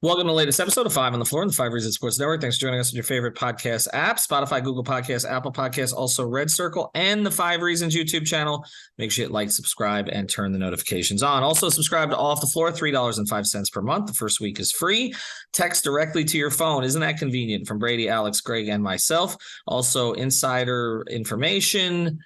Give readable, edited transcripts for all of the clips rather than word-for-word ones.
Welcome to the latest episode of Five on the Floor on the Five Reasons Sports Network. Thanks for joining us on your favorite podcast app, Spotify, Google Podcasts, Apple Podcasts, also Red Circle, and the Five Reasons YouTube channel. Make sure you like, subscribe, and turn the notifications on. Also, subscribe to Off the Floor, $3.05 per month. The first week is free. Text directly to your phone. Isn't that convenient? From Brady, Alex, Greg, and myself. Also, insider information,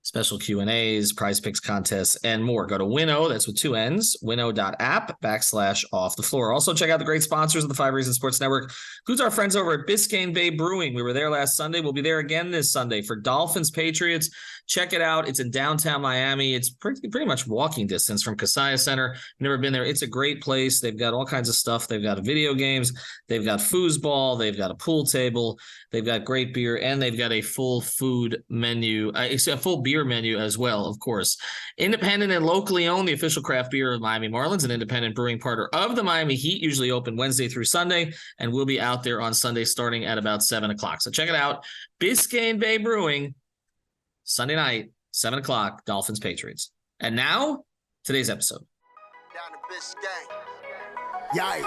special Q&As, prize picks contests, and more. Go to Winnow, that's with two N's, winnow.app/off the floor. Also, check out the great sponsors of the Five Reasons Sports Network. Includes our friends over at Biscayne Bay Brewing. We were there last Sunday. We'll be there again this Sunday for Dolphins Patriots. Check it out. It's in downtown Miami. It's pretty much walking distance from Kaseya Center. Never been there. It's a great place. They've got all kinds of stuff. They've got video games. They've got foosball. They've got a pool table. They've got great beer, and they've got a full food menu, a full beer menu as well, of course. Independent and locally owned, the official craft beer of Miami Marlins, an independent brewing partner of the Miami Heat, usually open Wednesday through Sunday, and we'll be out there on Sunday starting at about 7 o'clock. So check it out. Biscayne Bay Brewing, Sunday night, 7 o'clock, Dolphins Patriots. And now, today's episode. Down to Biscayne. Yeah.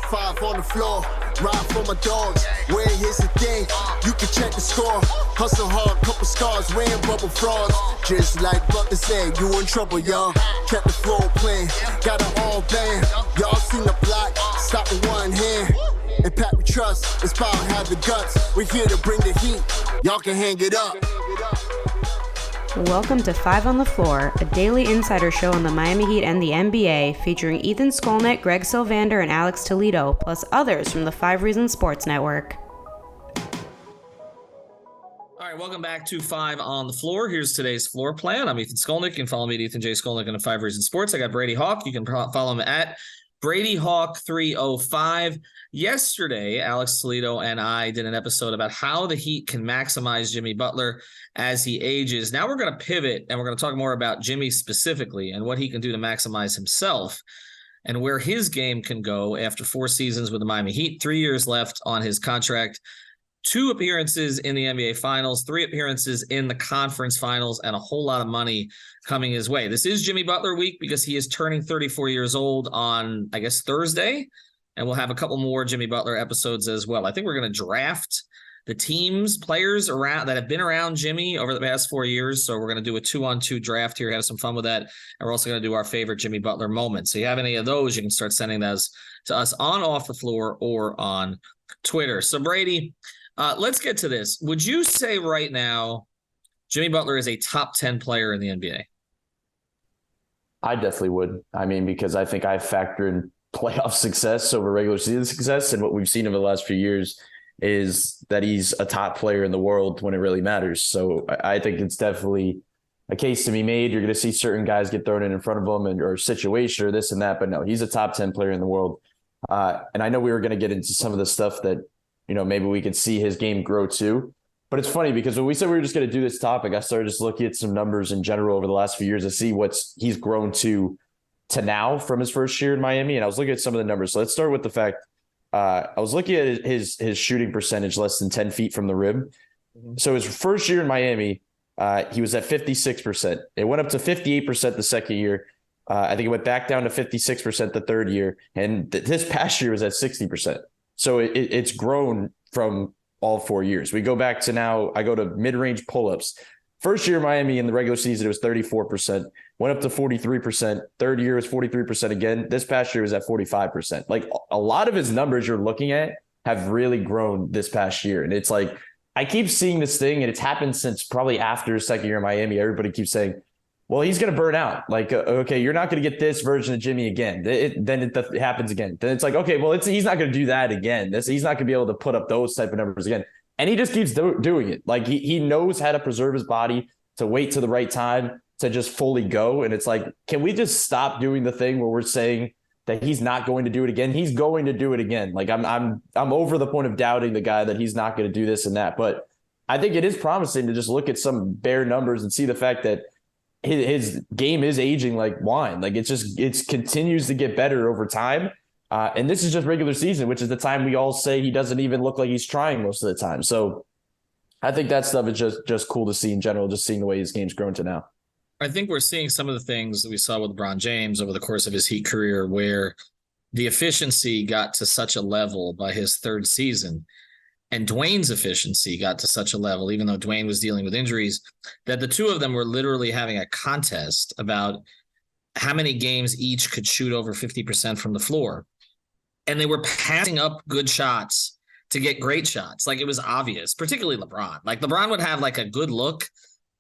Five on the floor, ride for my dogs. Where here's the thing, you can check the score. Hustle hard, couple scars, wearing bubble frogs. Just like Butler said, you in trouble, y'all. Kept the floor playing, got it all band. Y'all seen the block, stop with one hand. And Pat we trust, it's power, have the guts. We're here to bring the heat, y'all can hang it up. Welcome to Five on the Floor, a daily insider show on the Miami Heat and the NBA, featuring Ethan Skolnick, Greg Sylvander, and Alex Toledo, plus others from the Five Reasons Sports Network. All right, welcome back to Five on the Floor. Here's today's floor plan. I'm Ethan Skolnick. You can follow me at Ethan J. Skolnick on the Five Reasons Sports. I got Brady Hawk. You can follow him at Brady Hawk 305. Yesterday, Alex Toledo and I did an episode about how the Heat can maximize Jimmy Butler as he ages. Now we're going to pivot and we're going to talk more about Jimmy specifically and what he can do to maximize himself and where his game can go after 4 seasons with the Miami Heat, 3 years left on his contract, 2 appearances in the NBA Finals, 3 appearances in the conference finals, and a whole lot of money coming his way. This is Jimmy Butler week because he is turning 34 years old on, I guess, Thursday. And we'll have a couple more Jimmy Butler episodes as well. I think we're going to draft the teams, players around that have been around Jimmy over the past 4 years. So we're going to do a 2-on-2 draft here, have some fun with that. And we're also going to do our favorite Jimmy Butler moments. So if you have any of those, you can start sending those to us on Off the Floor or on Twitter. So Brady, let's get to this. Would you say right now Jimmy Butler is a top 10 player in the NBA? I definitely would. I mean, because I think I factor in playoff success over regular season success. And what we've seen over the last few years is that he's a top player in the world when it really matters. So I think it's definitely a case to be made. You're going to see certain guys get thrown in front of him or situation or this and that, but no, he's a top 10 player in the world. And I know we were going to get into some of the stuff that, maybe we could see his game grow too. But it's funny because when we said we were just going to do this topic, I started just looking at some numbers in general over the last few years to see he's grown to now from his first year in Miami. And I was looking at some of the numbers. So let's start with the fact I was looking at his shooting percentage less than 10 feet from the rim. Mm-hmm. So his first year in Miami, he was at 56%. It went up to 58% the second year. I think it went back down to 56% the third year. And this past year was at 60%. So it's grown from all 4 years. We go back to now, I go to mid-range pull-ups. First year in Miami in the regular season, it was 34%, went up to 43%. Third year was 43% again. This past year was at 45%. Like a lot of his numbers you're looking at have really grown this past year. And it's like, I keep seeing this thing, and it's happened since probably after his second year in Miami. Everybody keeps saying, well, he's going to burn out. Like, okay, you're not going to get this version of Jimmy again. Then it happens again. Then it's like, okay, well, he's not going to do that again. He's not going to be able to put up those type of numbers again. And he just keeps doing it. Like he knows how to preserve his body, to wait to the right time, to just fully go. And it's like, can we just stop doing the thing where we're saying that he's not going to do it again? He's going to do it again. Like I'm over the point of doubting the guy that he's not going to do this and that. But I think it is promising to just look at some bare numbers and see the fact that his game is aging like wine. Like it continues to get better over time. And this is just regular season, which is the time we all say he doesn't even look like he's trying most of the time. So I think that stuff is just cool to see in general, just seeing the way his game's grown to now. I think we're seeing some of the things that we saw with LeBron James over the course of his Heat career where the efficiency got to such a level by his third season, and Dwayne's efficiency got to such a level, even though Dwayne was dealing with injuries, that the two of them were literally having a contest about how many games each could shoot over 50% from the floor. And they were passing up good shots to get great shots. Like, it was obvious, particularly LeBron. Like, LeBron would have like a good look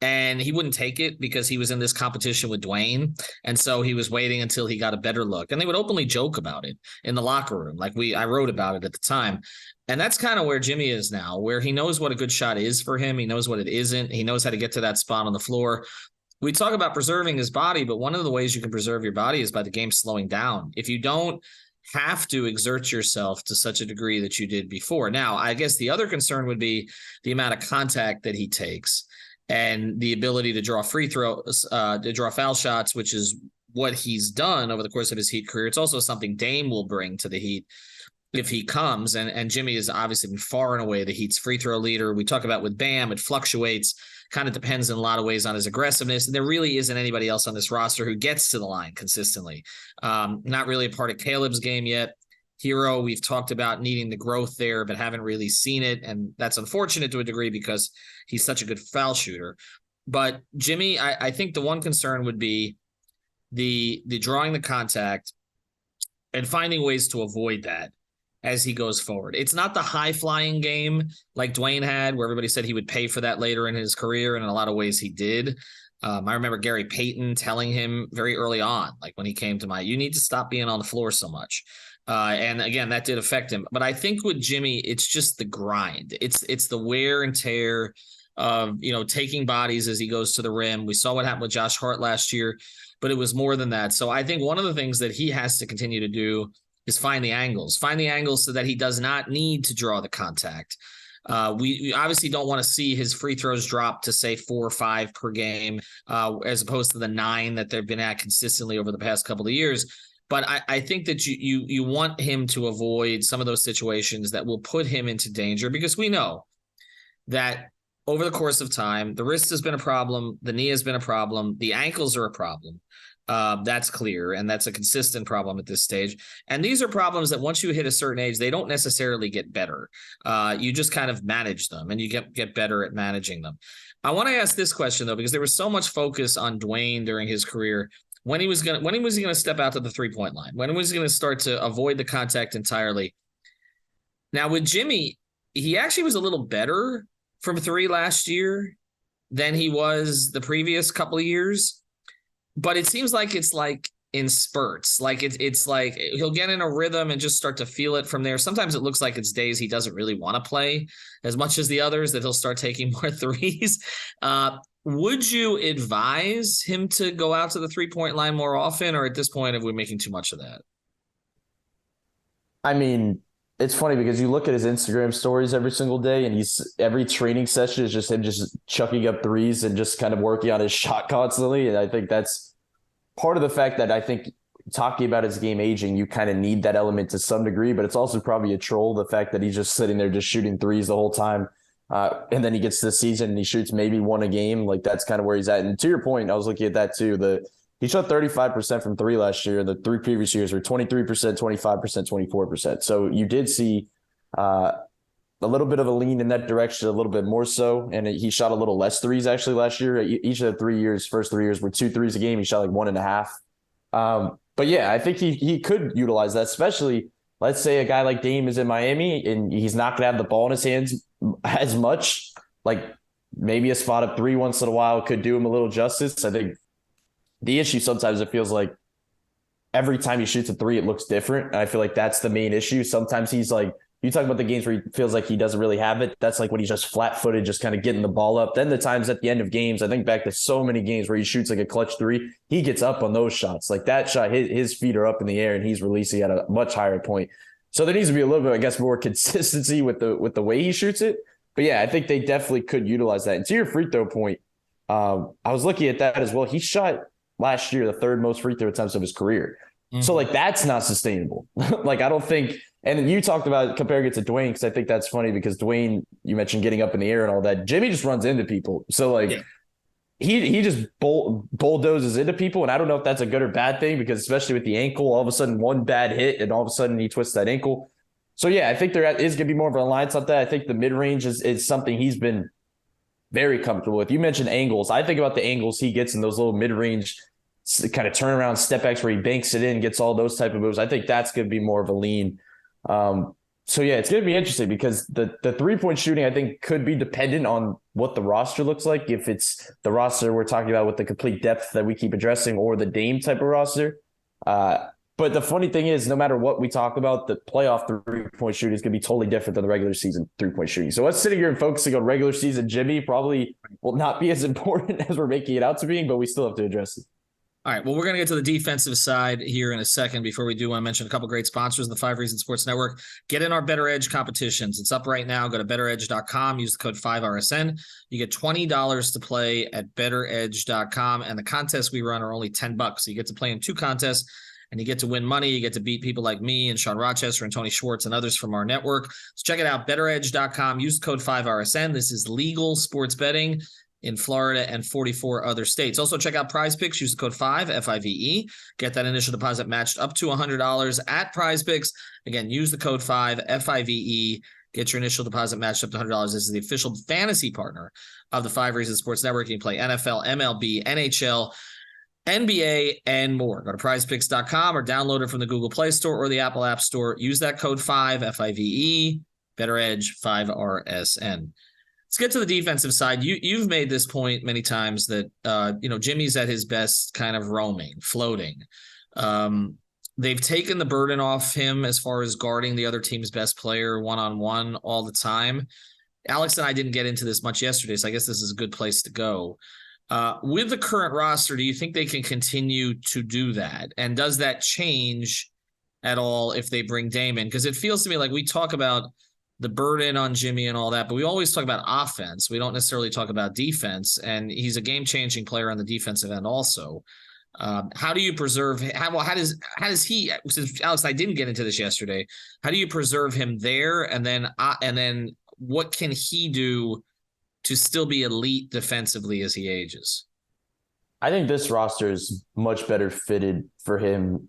and he wouldn't take it because he was in this competition with Dwayne. And so he was waiting until he got a better look. And they would openly joke about it in the locker room. Like, I wrote about it at the time. And that's kind of where Jimmy is now, where he knows what a good shot is for him. He knows what it isn't. He knows how to get to that spot on the floor. We talk about preserving his body, but one of the ways you can preserve your body is by the game slowing down. If you don't have to exert yourself to such a degree that you did before. Now, I guess the other concern would be the amount of contact that he takes and the ability to draw free throws, to draw foul shots, which is what he's done over the course of his Heat career. It's also something Dame will bring to the Heat if he comes. And Jimmy has obviously been far and away the Heat's free throw leader. We talk about with Bam, it fluctuates, kind of depends in a lot of ways on his aggressiveness. And there really isn't anybody else on this roster who gets to the line consistently. Not really a part of Caleb's game yet. Hero, we've talked about needing the growth there, but haven't really seen it. And that's unfortunate to a degree because he's such a good foul shooter. But Jimmy, I think the one concern would be the drawing the contact and finding ways to avoid that as he goes forward. It's not the high-flying game like Dwayne had, where everybody said he would pay for that later in his career, and in a lot of ways he did. I remember Gary Payton telling him very early on, like when he came to you need to stop being on the floor so much. And again, that did affect him. But I think with Jimmy, it's just the grind. It's the wear and tear of, taking bodies as he goes to the rim. We saw what happened with Josh Hart last year, but it was more than that. So I think one of the things that he has to continue to do is find the angles so that he does not need to draw the contact. We obviously don't want to see his free throws drop to say 4 or 5 per game, as opposed to the 9 that they've been at consistently over the past couple of years. But I think that you want him to avoid some of those situations that will put him into danger, because we know that over the course of time, the wrist has been a problem, the knee has been a problem, the ankles are a problem. That's clear, and that's a consistent problem at this stage. And these are problems that once you hit a certain age, they don't necessarily get better. You just kind of manage them, and you get better at managing them. I want to ask this question, though, because there was so much focus on Dwayne during his career. When was he going to step out to the three-point line? When was he going to start to avoid the contact entirely? Now, with Jimmy, he actually was a little better from 3 last year than he was the previous couple of years. But it seems like it's like in spurts. Like it's like he'll get in a rhythm and just start to feel it from there. Sometimes it looks like it's days he doesn't really want to play as much as the others, that he'll start taking more threes. Would you advise him to go out to the 3-point line more often, or at this point, are we making too much of that? I mean, it's funny because you look at his Instagram stories every single day, and every training session is just him just chucking up threes and just kind of working on his shot constantly. And I think that's part of the fact that I think talking about his game aging, you kind of need that element to some degree, but it's also probably a troll, the fact that he's just sitting there just shooting threes the whole time. And then he gets to the season and he shoots maybe 1 a game. Like, that's kind of where he's at. And to your point, I was looking at that too. He shot 35% from 3 last year. The 3 previous years were 23%, 25%, 24%. So you did see a little bit of a lean in that direction, a little bit more so. And he shot a little less threes actually last year. Each of the first 3 years were 2 threes a game. He shot like 1.5. But yeah, I think he could utilize that, especially let's say a guy like Dame is in Miami and he's not going to have the ball in his hands as much. Like, maybe a spot up 3 once in a while could do him a little justice. I think the issue sometimes, it feels like every time he shoots a 3, it looks different. And I feel like that's the main issue. Sometimes he's like, you talk about the games where he feels like he doesn't really have it. That's like when he's just flat-footed, just kind of getting the ball up. Then the times at the end of games, I think back to so many games where he shoots like a clutch 3, he gets up on those shots. Like that shot, his feet are up in the air and he's releasing at a much higher point. So there needs to be a little bit, I guess, more consistency with the way he shoots it. But yeah, I think they definitely could utilize that. And to your free throw point, I was looking at that as well. He shot last year the 3rd most free throw attempts of his career. Mm-hmm. So like, that's not sustainable. Like, I don't think. And you talked about comparing it to Dwayne, because I think that's funny because Dwayne, you mentioned getting up in the air and all that. Jimmy just runs into people. So like, he just bulldozes into people, and I don't know if that's a good or bad thing, because especially with the ankle, all of a sudden one bad hit and all of a sudden he twists that ankle. So yeah, I think there is going to be more of a reliance on that. I think the mid-range is something he's been very comfortable with. You mentioned angles. I think about the angles he gets in those little mid-range kind of turnaround step backs where he banks it in, gets all those type of moves. I think that's going to be more of a lean. So yeah, it's going to be interesting because the 3-point shooting, I think, could be dependent on what the roster looks like. If it's the roster we're talking about with the complete depth that we keep addressing, or the Dame type of roster. But the funny thing is, no matter what we talk about, the playoff 3-point shooting is going to be totally different than the regular season 3-point shooting. So us sitting here and focusing on regular season Jimmy probably will not be as important as we're making it out to being, but we still have to address it. All right, well, we're going to get to the defensive side here in a second. Before we do, I want to mention a couple great sponsors of the 5 Reasons Sports Network. Get in our Better Edge competitions. It's up right now. Go to betteredge.com. Use the code 5RSN. You get $20 to play at betteredge.com. And the contests we run are only $10. So you get to play in 2 contests, and you get to win money. You get to beat people like me and Sean Rochester and Tony Schwartz and others from our network. So check it out, betteredge.com. Use the code 5RSN. This is legal sports betting in Florida and 44 other states. Also, check out Prize Picks. Use the code 5, F-I-V-E. Get that initial deposit matched up to $100 at Prize Picks. Again, use the code 5, F-I-V-E. Get your initial deposit matched up to $100. This is the official fantasy partner of the 5 Reasons Sports Network. You can play NFL, MLB, NHL, NBA, and more. Go to prizepicks.com or download it from the Google Play Store or the Apple App Store. Use that code 5, F-I-V-E, Better Edge, 5RSN. Let's get to the defensive side. You've made this point many times that, Jimmy's at his best kind of roaming, floating. They've taken the burden off him as far as guarding the other team's best player one-on-one all the time. Alex and I didn't get into this much yesterday, so I guess this is a good place to go. With the current roster, do you think they can continue to do that? And does that change at all if they bring Dame in? Because it feels to me like we talk about the burden on Jimmy and all that, but we always talk about offense. We don't necessarily talk about defense, and he's a game-changing player on the defensive end also. How do you preserve how does he, since Alex and I didn't get into this yesterday, how do you preserve him there? And then what can he do to still be elite defensively as he ages? I think this roster is much better fitted for him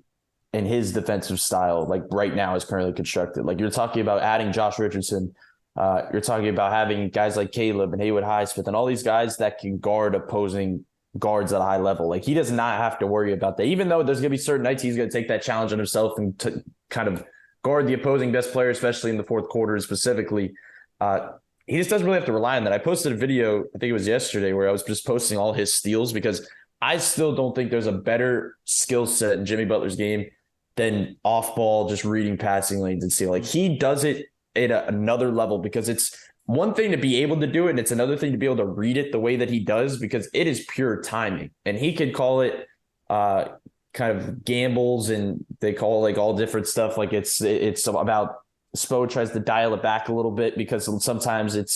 in his defensive style, like right now is currently constructed. Like you're talking about adding Josh Richardson. You're talking about having guys like Caleb and Haywood Highsmith and all these guys that can guard opposing guards at a high level. Like he does not have to worry about that, even though there's going to be certain nights he's going to take that challenge on himself and to kind of guard the opposing best player, especially in the fourth quarter specifically. He just doesn't really have to rely on that. I posted a video, I think it was yesterday, where I was just posting all his steals, because I still don't think there's a better skill set in Jimmy Butler's game than off ball, just reading passing lanes and stealing. Like he does it at another level, because it's one thing to be able to do it, and it's another thing to be able to read it the way that he does, because it is pure timing. And he could call it kind of gambles, and they call like all different stuff. Like it's about Spo tries to dial it back a little bit because sometimes it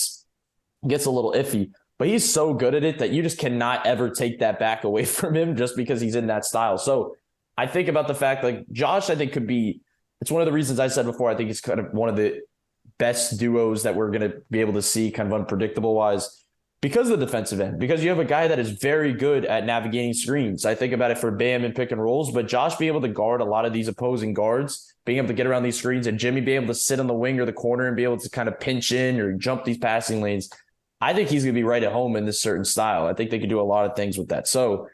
gets a little iffy. But he's so good at it that you just cannot ever take that back away from him just because he's in that style. So I think about the fact, like Josh, I think it's one of the reasons I said before, I think it's kind of one of the best duos that we're going to be able to see kind of unpredictable wise, because of the defensive end, because you have a guy that is very good at navigating screens. I think about it for Bam and pick and rolls, but Josh being able to guard a lot of these opposing guards, being able to get around these screens, and Jimmy being able to sit on the wing or the corner and be able to kind of pinch in or jump these passing lanes. I think he's going to be right at home in this certain style. I think they could do a lot of things with that. So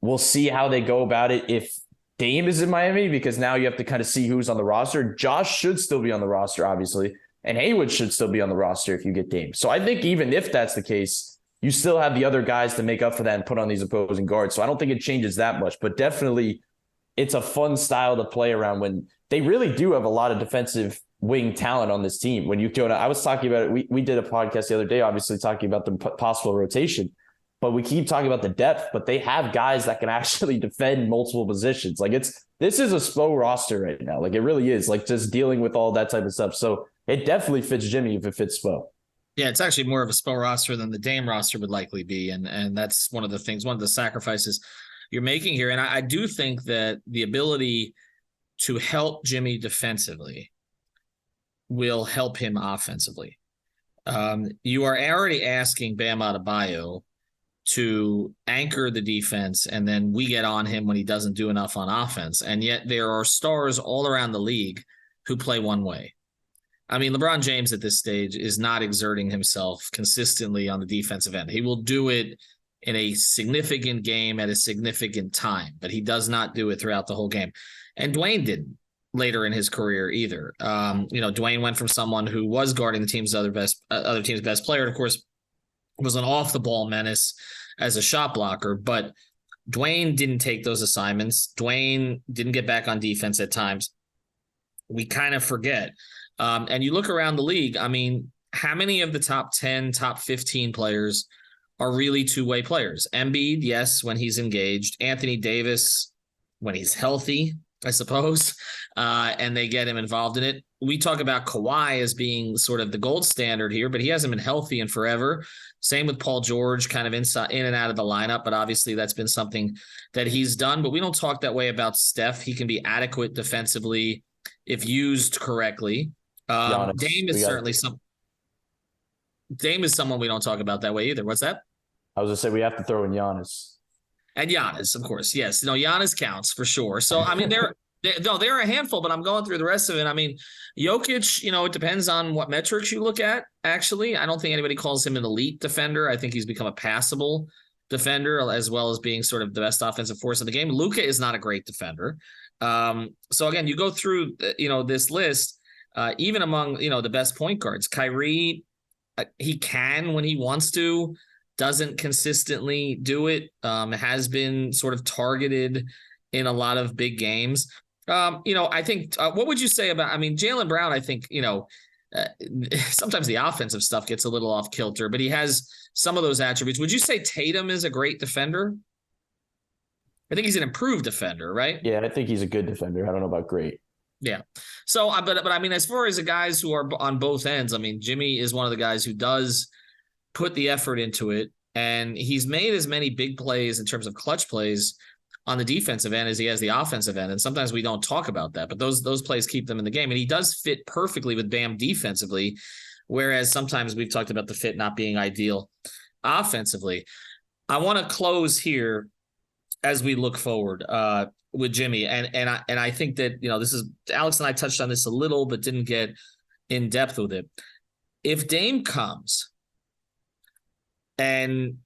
we'll see how they go about it if Dame is in Miami, because now you have to kind of see who's on the roster. Josh should still be on the roster, obviously, and Haywood should still be on the roster if you get Dame. So I think even if that's the case, you still have the other guys to make up for that and put on these opposing guards. So I don't think it changes that much, but definitely it's a fun style to play around when they really do have a lot of defensive wing talent on this team. When you go to, I was talking about it. We did a podcast the other day, obviously talking about the possible rotation, but we keep talking about the depth, but they have guys that can actually defend multiple positions. Like this is a Spo roster right now. Like it really is, like just dealing with all that type of stuff. So it definitely fits Jimmy if it fits Spo. Yeah, it's actually more of a Spo roster than the Dame roster would likely be. And that's one of the things, one of the sacrifices you're making here. And I do think that the ability to help Jimmy defensively will help him offensively. You are already asking Bam Adebayo to anchor the defense, and then we get on him when he doesn't do enough on offense. And yet there are stars all around the league who play one way. I mean, LeBron James at this stage is not exerting himself consistently on the defensive end. He will do it in a significant game at a significant time, but he does not do it throughout the whole game. And Dwayne didn't later in his career either. Dwayne went from someone who was guarding the team's other team's best player, and of course was an off the ball menace as a shot blocker, but Dwayne didn't take those assignments. Dwayne didn't get back on defense at times. We kind of forget. And you look around the league, I mean, how many of the top 10, top 15 players are really two-way players? Embiid, yes, when he's engaged. Anthony Davis, when he's healthy, I suppose, and they get him involved in it. We talk about Kawhi as being sort of the gold standard here, but he hasn't been healthy in forever. Same with Paul George, kind of inside, in and out of the lineup, but obviously that's been something that he's done. But we don't talk that way about Steph. He can be adequate defensively if used correctly. Dame is certainly Dame is someone we don't talk about that way either. What's that? I was going to say we have to throw in Giannis. And Giannis, of course. Yes. No, Giannis counts for sure. So, I mean, they're a handful, but I'm going through the rest of it. I mean, Jokic, it depends on what metrics you look at, actually. I don't think anybody calls him an elite defender. I think he's become a passable defender as well as being sort of the best offensive force in the game. Luka is not a great defender. So, again, you go through, this list, even among, the best point guards. Kyrie, he can when he wants to. Doesn't consistently do it, has been sort of targeted in a lot of big games. I think, what would you say about, Jaylen Brown, I think, sometimes the offensive stuff gets a little off kilter, but he has some of those attributes. Would you say Tatum is a great defender? I think he's an improved defender, right? Yeah, I think he's a good defender. I don't know about great. Yeah. So, but as far as the guys who are on both ends, Jimmy is one of the guys who does put the effort into it, and he's made as many big plays in terms of clutch plays on the defensive end as he has the offensive end. And sometimes we don't talk about that, but those plays keep them in the game. And he does fit perfectly with Bam defensively, whereas sometimes we've talked about the fit not being ideal offensively. I want to close here as we look forward with Jimmy. And I think that, this is, Alex and I touched on this a little, but didn't get in depth with it. If Dame comes, and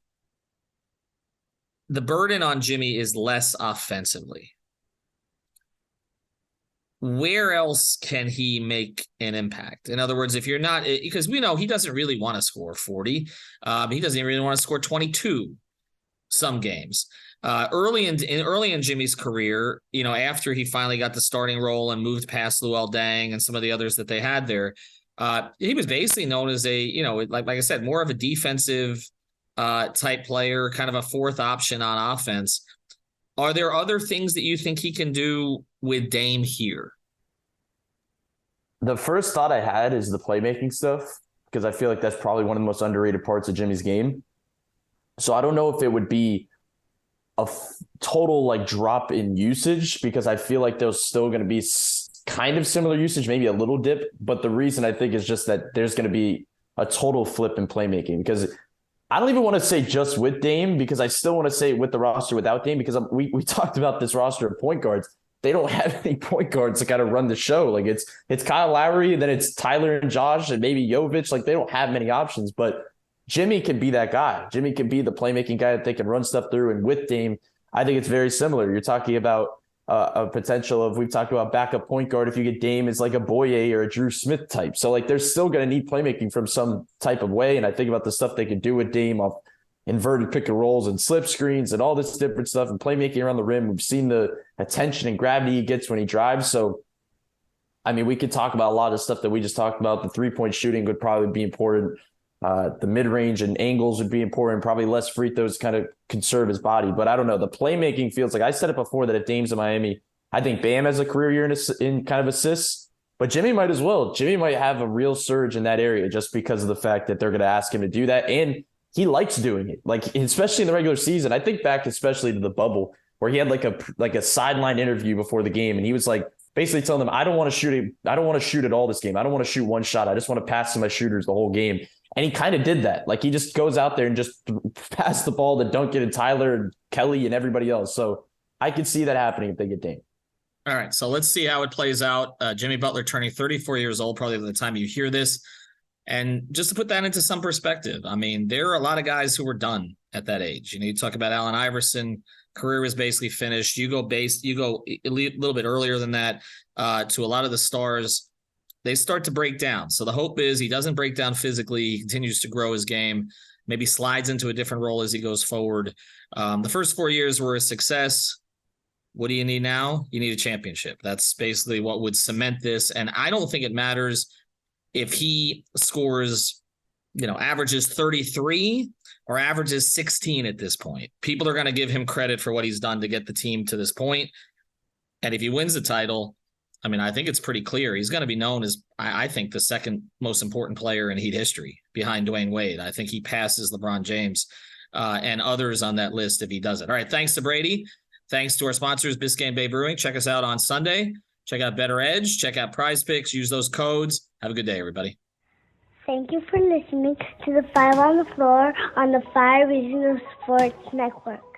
the burden on Jimmy is less offensively, where else can he make an impact? In other words, if you're not, because we know he doesn't really want to score 40. He doesn't really want to score 22 some games. Early in Jimmy's career, after he finally got the starting role and moved past Luol Deng and some of the others that they had there, he was basically known as like I said, more of a defensive type player, kind of a fourth option on offense. Are there other things that you think he can do with Dame here? The first thought I had is the playmaking stuff, because I feel like that's probably one of the most underrated parts of Jimmy's game. So I don't know if it would be a total drop in usage, because I feel like there's still going to be kind of similar usage, maybe a little dip. But the reason I think is just that there's going to be a total flip in playmaking, because I don't even want to say just with Dame, because I still want to say with the roster without Dame, because we talked about this roster of point guards. They don't have any point guards to kind of run the show. It's Kyle Lowry, and then it's Tyler and Josh and maybe Jovic. They don't have many options, but Jimmy can be that guy. Jimmy can be the playmaking guy that they can run stuff through. And with Dame, I think it's very similar. You're talking about a potential of, we've talked about backup point guard. If you get Dame as like a Boye or a Drew Smith type. So they're still going to need playmaking from some type of way. And I think about the stuff they can do with Dame off inverted pick and rolls and slip screens and all this different stuff and playmaking around the rim. We've seen the attention and gravity he gets when he drives. So, we could talk about a lot of stuff that we just talked about. The 3-point shooting would probably be important. The mid-range and angles would be important. Probably less free throws kind of conserve his body. But I don't know. The playmaking feels like, I said it before, that if Dame's in Miami, I think Bam has a career year in kind of assists. But Jimmy might as well. Jimmy might have a real surge in that area just because of the fact that they're going to ask him to do that. And he likes doing it. Especially in the regular season. I think back especially to the bubble where he had a sideline interview before the game. And he was basically telling them, I don't want to shoot it all this game. I don't want to shoot one shot. I just want to pass to my shooters the whole game. And he kind of did that. Like, he just goes out there and just pass the ball to Duncan and Tyler and Kelly and everybody else. So I could see that happening if they get Dame. All right, so let's see how it plays out. Jimmy Butler turning 34 years old, probably by the time you hear this. And just to put that into some perspective, I mean, there are a lot of guys who were done at that age. You talk about Allen Iverson, career was basically finished. You go a little bit earlier than that to a lot of the stars. They start to break down. So the hope is he doesn't break down physically. He continues to grow his game, maybe slides into a different role as he goes forward. The first 4 years were a success. What do you need now? You need a championship. That's basically what would cement this. And I don't think it matters if he scores, averages 33 or averages 16 at this point. People are going to give him credit for what he's done to get the team to this point. And if he wins the title, I mean, I think it's pretty clear. He's going to be known as, I think, the second most important player in Heat history behind Dwayne Wade. I think he passes LeBron James and others on that list if he does it. All right, thanks to Brady. Thanks to our sponsors, Biscayne Bay Brewing. Check us out on Sunday. Check out Better Edge. Check out Prize Picks. Use those codes. Have a good day, everybody. Thank you for listening to the Five on the Floor on the Five Regional Sports Network.